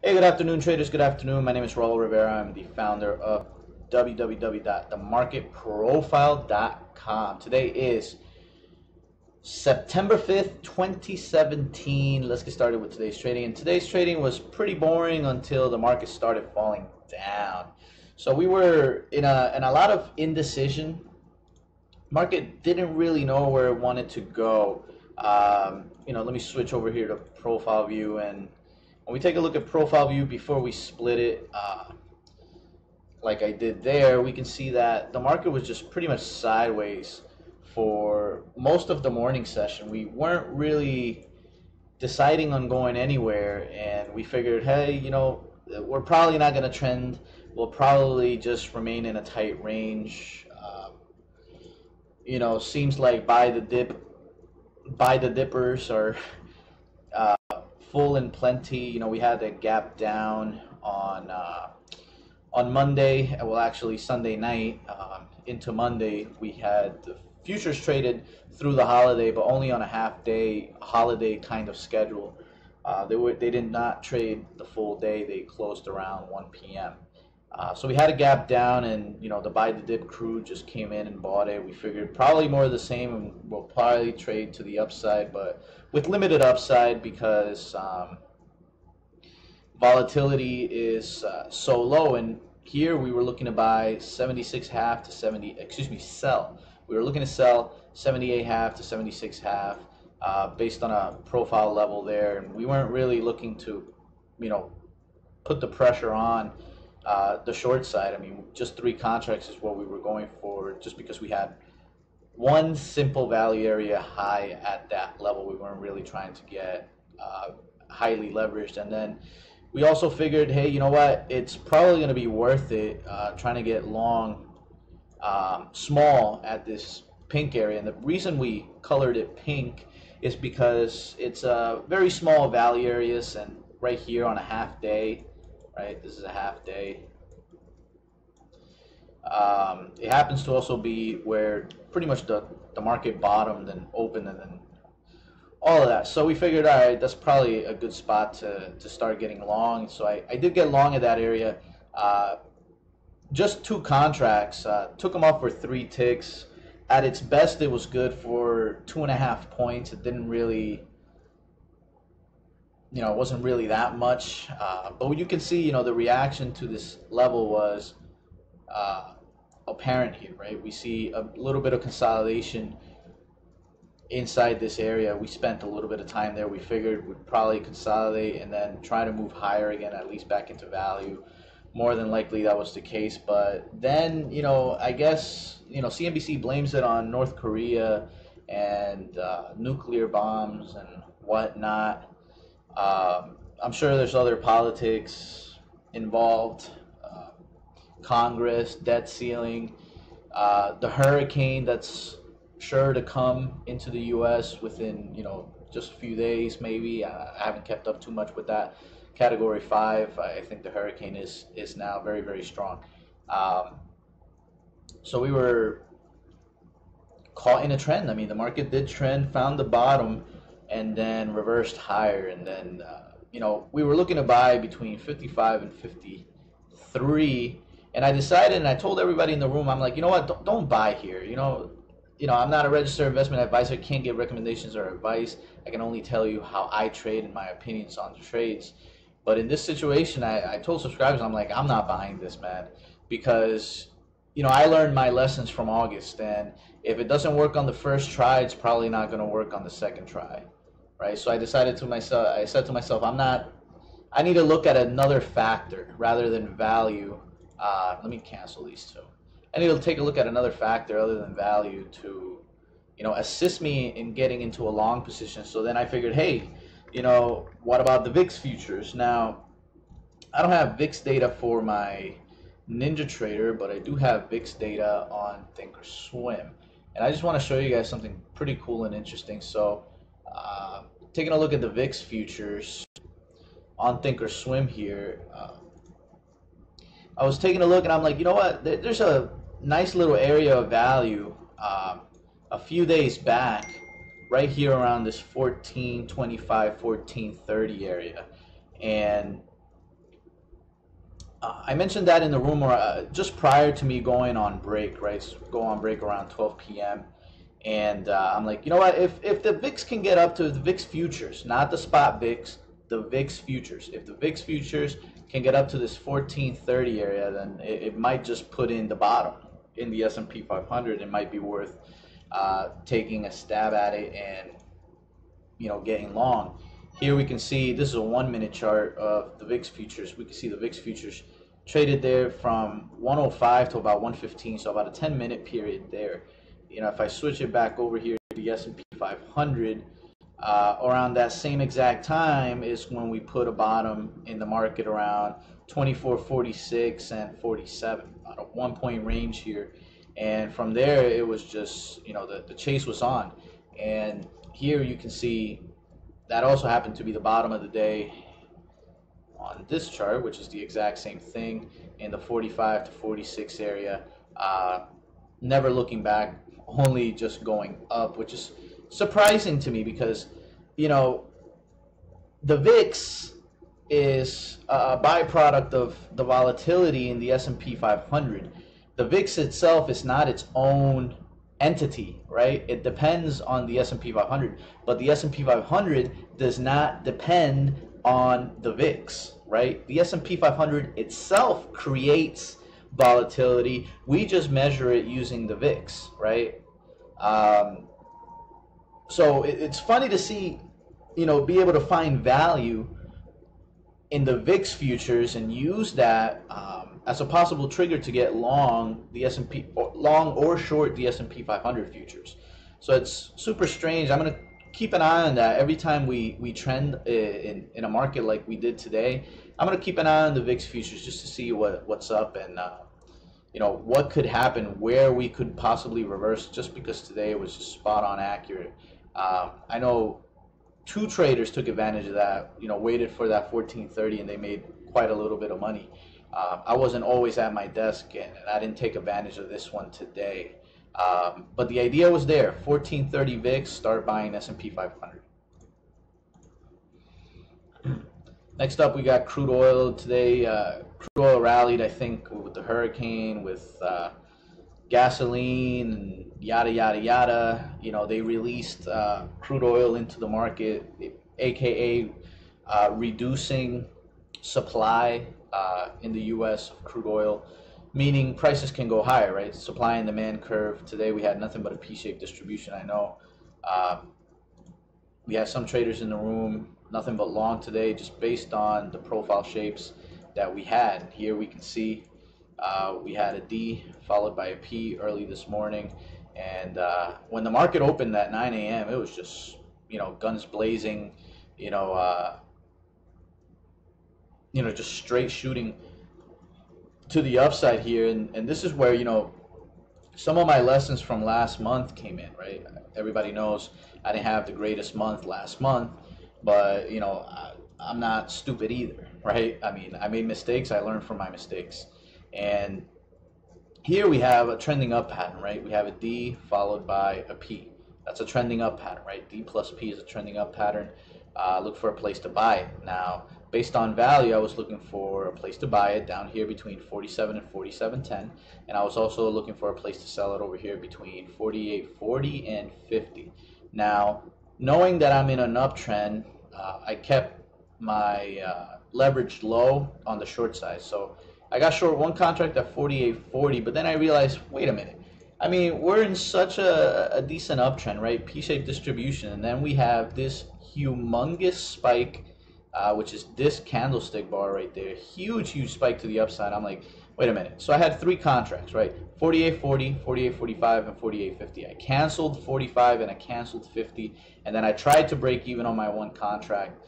Hey, good afternoon, traders. Good afternoon. My name is Raul Rivera. I'm the founder of www.themarketprofile.com. Today is September 5th, 2017. Let's get started with today's trading. And today's trading was pretty boring until the market started falling down. So we were in a lot of indecision. Market didn't really know where it wanted to go. Let me switch over here to profile view, and when we take a look at profile view before we split it, like I did there, we can see that the market was just pretty much sideways for most of the morning session. We weren't really deciding on going anywhere, and we figured, hey, we're probably not going to trend. We'll probably just remain in a tight range. Seems like buy the dippers are full and plenty. We had a gap down on Monday. Well, actually Sunday night into Monday, we had the futures traded through the holiday, but only on a half-day holiday kind of schedule. They did not trade the full day. They closed around 1 p.m. So we had a gap down, and the buy the dip crew just came in and bought it. We figured probably more of the same, and we'll probably trade to the upside, but with limited upside because volatility is so low. And here we were looking to buy 76.5 to 70. Excuse me, sell. We were looking to sell 78.5 to 76.5 based on a profile level there, and we weren't really looking to, put the pressure on the short side. I mean, just 3 contracts is what we were going for, just because we had one simple value area high at that level. We weren't really trying to get highly leveraged. And then we also figured, hey, you know what? It's probably going to be worth it trying to get long small at this pink area. And the reason we colored it pink is because it's very small value areas, and right here on a half day, right? This is a half day. It happens to also be where pretty much the market bottomed and opened, and then all of that. So we figured, all right, that's probably a good spot to start getting long. So I did get long at that area. Just 2 contracts. Took them off for 3 ticks. At its best, it was good for 2.5 points. It didn't really, it wasn't really that much. But you can see, the reaction to this level was apparent here, right? We see a little bit of consolidation inside this area. We spent a little bit of time there. We figured we'd probably consolidate and then try to move higher again, at least back into value. More than likely that was the case. But then, I guess, CNBC blames it on North Korea and nuclear bombs and whatnot. I'm sure there's other politics involved. Congress, debt ceiling, the hurricane that's sure to come into the U.S. within, just a few days maybe. I haven't kept up too much with that. Category 5, I think the hurricane is now very, very strong. So we were caught in a trend. I mean, the market did trend, found the bottom, and then reversed higher. And then, we were looking to buy between 55 and 53. And I decided, and I told everybody in the room, I'm like, you know what, don't buy here. I'm not a registered investment advisor. I can't give recommendations or advice. I can only tell you how I trade and my opinions on the trades. But in this situation, I told subscribers, I'm like, I'm not buying this, man, because I learned my lessons from August, and if it doesn't work on the first try, it's probably not going to work on the second try, right? So I said to myself, I need to look at another factor rather than value. Let me cancel these 2. I need to take a look at another factor other than value to, assist me in getting into a long position. So then I figured, hey, what about the VIX futures? Now, I don't have VIX data for my NinjaTrader, but I do have VIX data on Thinkorswim. And I just want to show you guys something pretty cool and interesting. So, taking a look at the VIX futures on Thinkorswim here, I was taking a look, and I'm like, you know what? There's a nice little area of value a few days back, right here around this 1425, 1430 area. And I mentioned that in the room just prior to me going on break, right? So go on break around 12 p.m. And I'm like, you know what? If the VIX can get up to the VIX futures, not the spot VIX, the VIX futures. If the VIX futures can get up to this 1430 area, then it might just put in the bottom in the S&P 500. It might be worth taking a stab at it and getting long. Here we can see this is a 1 minute chart of the VIX futures. We can see the VIX futures traded there from 105 to about 115, so about a 10-minute period there. If I switch it back over here to the S&P 500, around that same exact time is when we put a bottom in the market around 24.46 and 47, about a 1 point range here. And from there, it was just, the chase was on. And here you can see that also happened to be the bottom of the day on this chart, which is the exact same thing in the 45 to 46 area. Never looking back, only just going up, which is surprising to me because, the VIX is a byproduct of the volatility in the S&P 500. The VIX itself is not its own entity, right? It depends on the S&P 500, but the S&P 500 does not depend on the VIX, right? The S&P 500 itself creates volatility. We just measure it using the VIX, right? So it's funny to see, be able to find value in the VIX futures and use that as a possible trigger to get long the S&P, long or short the S&P 500 futures. So it's super strange. I'm going to keep an eye on that every time we trend in a market like we did today. I'm going to keep an eye on the VIX futures just to see what's up and what could happen, where we could possibly reverse, just because today it was just spot on accurate. I know 2 traders took advantage of that, waited for that 1430 and they made quite a little bit of money. I wasn't always at my desk and I didn't take advantage of this one today. But the idea was there, 1430 VIX, start buying S&P 500. Next up, we got crude oil today. Crude oil rallied, I think, with the hurricane, with gasoline, and yada, yada, yada. They released crude oil into the market, aka reducing supply in the U.S. of crude oil, meaning prices can go higher, right? Supply and demand curve. Today we had nothing but a P-shaped distribution. I know we have some traders in the room, nothing but long today, just based on the profile shapes that we had. Here we can see we had a D followed by a P early this morning, and when the market opened at 9 a.m. it was just guns blazing, just straight shooting to the upside here. And this is where some of my lessons from last month came in, right? Everybody knows I didn't have the greatest month last month, but I'm not stupid either, right? I mean, I made mistakes, I learned from my mistakes. And here we have a trending up pattern, right? We have a D followed by a P. That's a trending up pattern, right? D plus P is a trending up pattern. Look for a place to buy it. Now, based on value, I was looking for a place to buy it down here between 47 and 47.10, and I was also looking for a place to sell it over here between 48.40 and 50. Now, knowing that I'm in an uptrend, I kept my leverage low on the short side. So I got short one contract at 48.40, but then I realized, wait a minute. I mean, we're in such a decent uptrend, right? P-shaped distribution, and then we have this humongous spike, which is this candlestick bar right there. Huge spike to the upside. I'm like, wait a minute. So I had 3 contracts, right? 48.40, 48.45, and 48.50. I canceled 45 and I canceled 50, and then I tried to break even on my one contract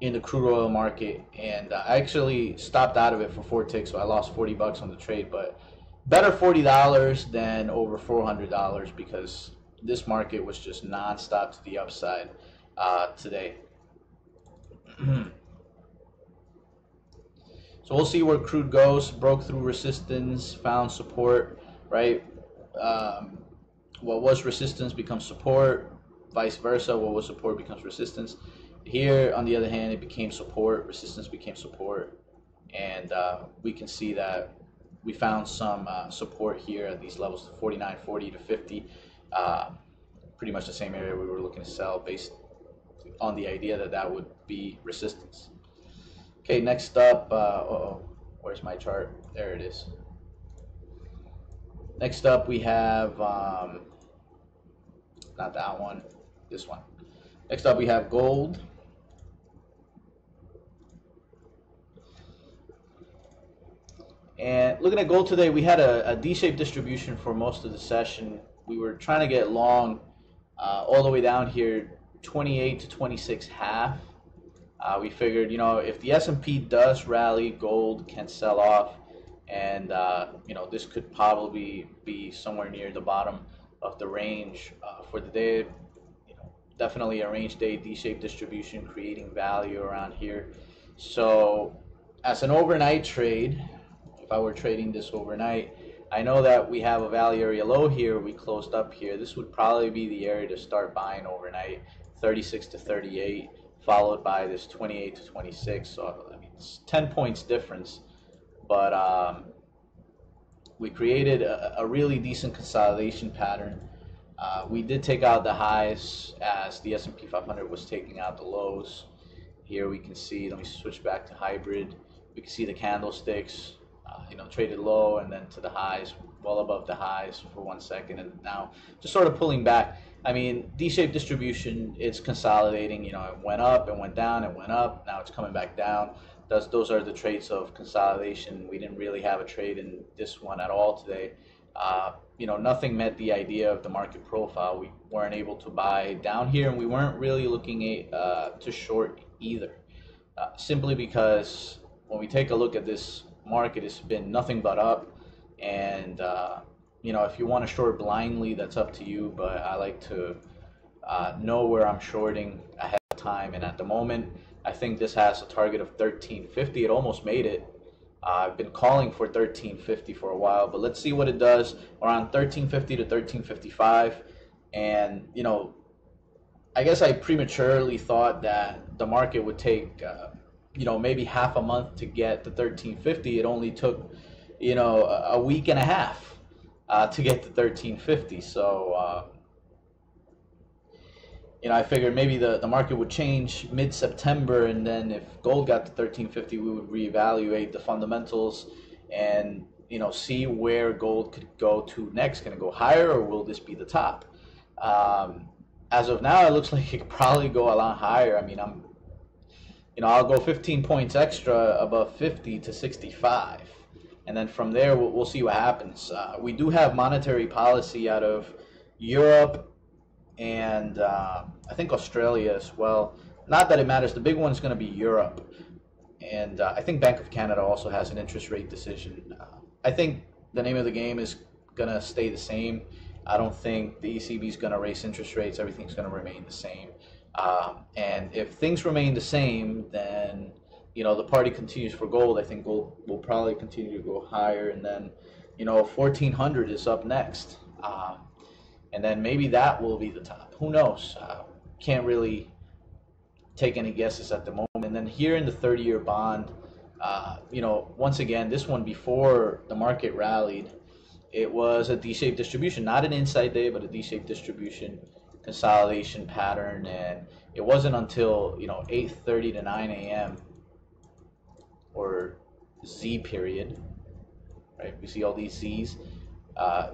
in the crude oil market, and I actually stopped out of it for 4 ticks, so I lost $40 on the trade, but better $40 than over $400 because this market was just non-stop to the upside today. So we'll see where crude goes. Broke through resistance, found support, right? What was resistance becomes support, vice versa. What was support becomes resistance. Here, on the other hand, it became support, resistance became support, and we can see that we found some support here at these levels, 49.40 to 50, pretty much the same area we were looking to sell based on the idea that that would be resistance. Okay, next up, where's my chart? There it is. Next up, we have, not that one, this one. Next up, we have gold. And looking at gold today, we had a D-shaped distribution for most of the session. We were trying to get long all the way down here, 28 to 26 half. We figured, you know, if the S&P does rally, gold can sell off, and you know, this could probably be somewhere near the bottom of the range for the day. You know, definitely a range day D-shaped distribution, creating value around here. So, as an overnight trade, if I were trading this overnight, I know that we have a value area low here. We closed up here. This would probably be the area to start buying overnight, 36 to 38, followed by this 28 to 26. So I mean, it's 10 points difference, but we created a really decent consolidation pattern. We did take out the highs as the S&P 500 was taking out the lows. Here we can see, let me switch back to hybrid. We can see the candlesticks, you know, traded low and then to the highs, well above the highs for 1 second, and now just sort of pulling back. I mean, D-shaped distribution, it's consolidating. You know, it went up, it went down, it went up, now it's coming back down. Those are the traits of consolidation. We didn't really have a trade in this one at all today. You know, nothing met the idea of the market profile. We weren't able to buy down here, and we weren't really looking to short either, simply because when we take a look at this market, it's been nothing but up, and you know, if you want to short blindly, that's up to you, but I like to know where I'm shorting ahead of time. And at the moment, I think this has a target of 1350. It almost made it. I've been calling for 1350 for a while, but let's see what it does around 1350 to 1355. And you know, I guess I prematurely thought that the market would take you know, maybe half a month to get to 1350. It only took, you know, a week and a half to get to 1350. So, you know, I figured maybe the market would change mid-September, and then if gold got to 1350, we would reevaluate the fundamentals and, you know, see where gold could go to next. Can it go higher, or will this be the top? As of now, it looks like it could probably go a lot higher. I mean, you know, I'll go 15 points extra above 50 to 65. And then from there, we'll see what happens. We do have monetary policy out of Europe and I think Australia as well. Not that it matters. The big one is going to be Europe. And I think Bank of Canada also has an interest rate decision. I think the name of the game is going to stay the same. I don't think the ECB is going to raise interest rates. Everything's going to remain the same. And if things remain the same, then, you know, the party continues for gold. I think gold will probably continue to go higher, and then, you know, 1400 is up next, and then maybe that will be the top. Who knows? Can't really take any guesses at the moment. And then here in the 30-year bond, you know, once again, this one before the market rallied, it was a D-shaped distribution, not an inside day, but a D-shaped distribution consolidation pattern. And it wasn't until, you know, 8:30 to 9 a.m. or Z period, right? We see all these Z's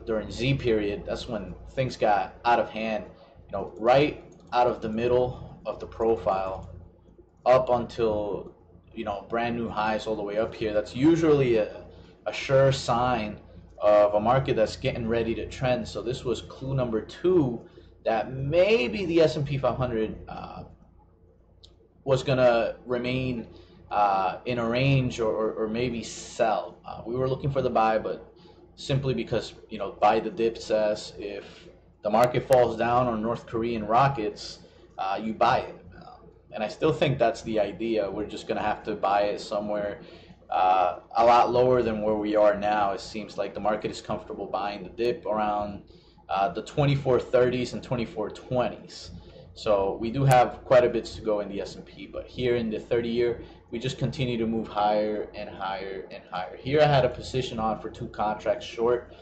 during Z period. That's when things got out of hand, you know, right out of the middle of the profile up until, you know, brand new highs all the way up here. That's usually a sure sign of a market that's getting ready to trend. So this was clue number 2 that maybe the S&P 500 was going to remain in a range, or maybe sell. We were looking for the buy, but simply because, you know, buy the dip says if the market falls down on North Korean rockets, you buy it. And I still think that's the idea. We're just going to have to buy it somewhere a lot lower than where we are now. It seems like the market is comfortable buying the dip around the 2430s and 2420s. So we do have quite a bit to go in the S&P, but here in the 30-year, we just continue to move higher and higher and higher. Here I had a position on for 2 contracts short.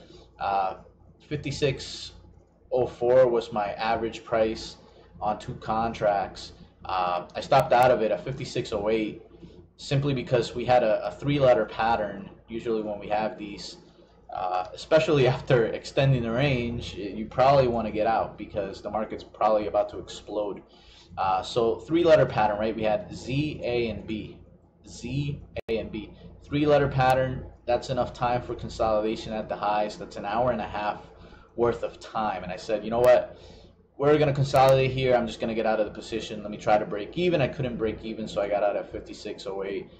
56.04 was my average price on 2 contracts. I stopped out of it at 56.08 simply because we had a 3-letter pattern. Usually when we have these, especially after extending the range, you probably want to get out because the market's probably about to explode. So 3-letter pattern, right? We had Z, A, and B. Z, A, and B. 3-letter pattern, that's enough time for consolidation at the highs. That's an hour and a half worth of time. And I said, you know what? We're going to consolidate here. I'm just going to get out of the position. Let me try to break even. I couldn't break even, so I got out at 56.08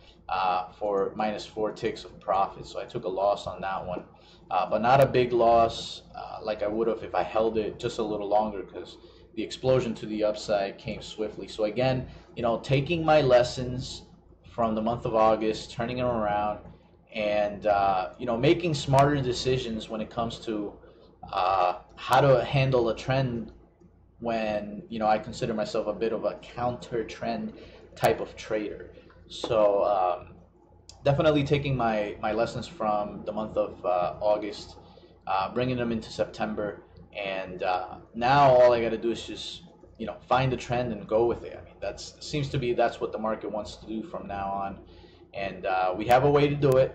for -4 ticks of profit. So I took a loss on that one, but not a big loss like I would have if I held it just a little longer, because the explosion to the upside came swiftly. So again, you know, taking my lessons from the month of August, turning them around, and you know, making smarter decisions when it comes to how to handle a trend when, you know, I consider myself a bit of a counter trend type of trader. So definitely taking my lessons from the month of August, bringing them into September, and now all I got to do is just, you know, find the trend and go with it. I mean, that's what the market wants to do from now on, and we have a way to do it.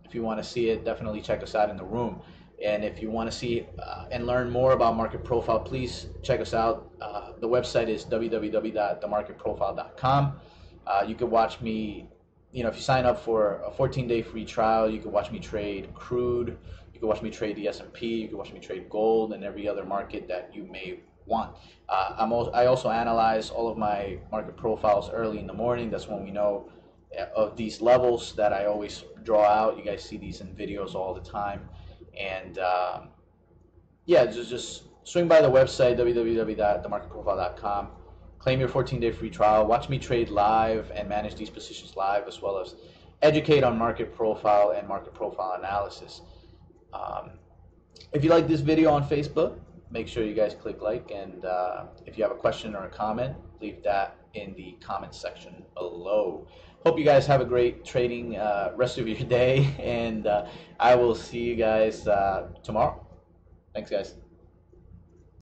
If you want to see it, definitely check us out in the room. And if you want to see and learn more about Market Profile, please check us out. The website is www.themarketprofile.com. You can watch me, you know, if you sign up for a 14-day free trial, you can watch me trade crude, you can watch me trade the S&P, you can watch me trade gold and every other market that you may want. I also analyze all of my market profiles early in the morning. That's when we know of these levels that I always draw out. You guys see these in videos all the time. And yeah, just swing by the website, www.themarketprofile.com. Claim your 14-day free trial. Watch me trade live and manage these positions live, as well as educate on market profile and market profile analysis. If you like this video on Facebook, make sure you guys click like. And if you have a question or a comment, leave that in the comment section below. Hope you guys have a great trading rest of your day, and I will see you guys tomorrow. Thanks, guys.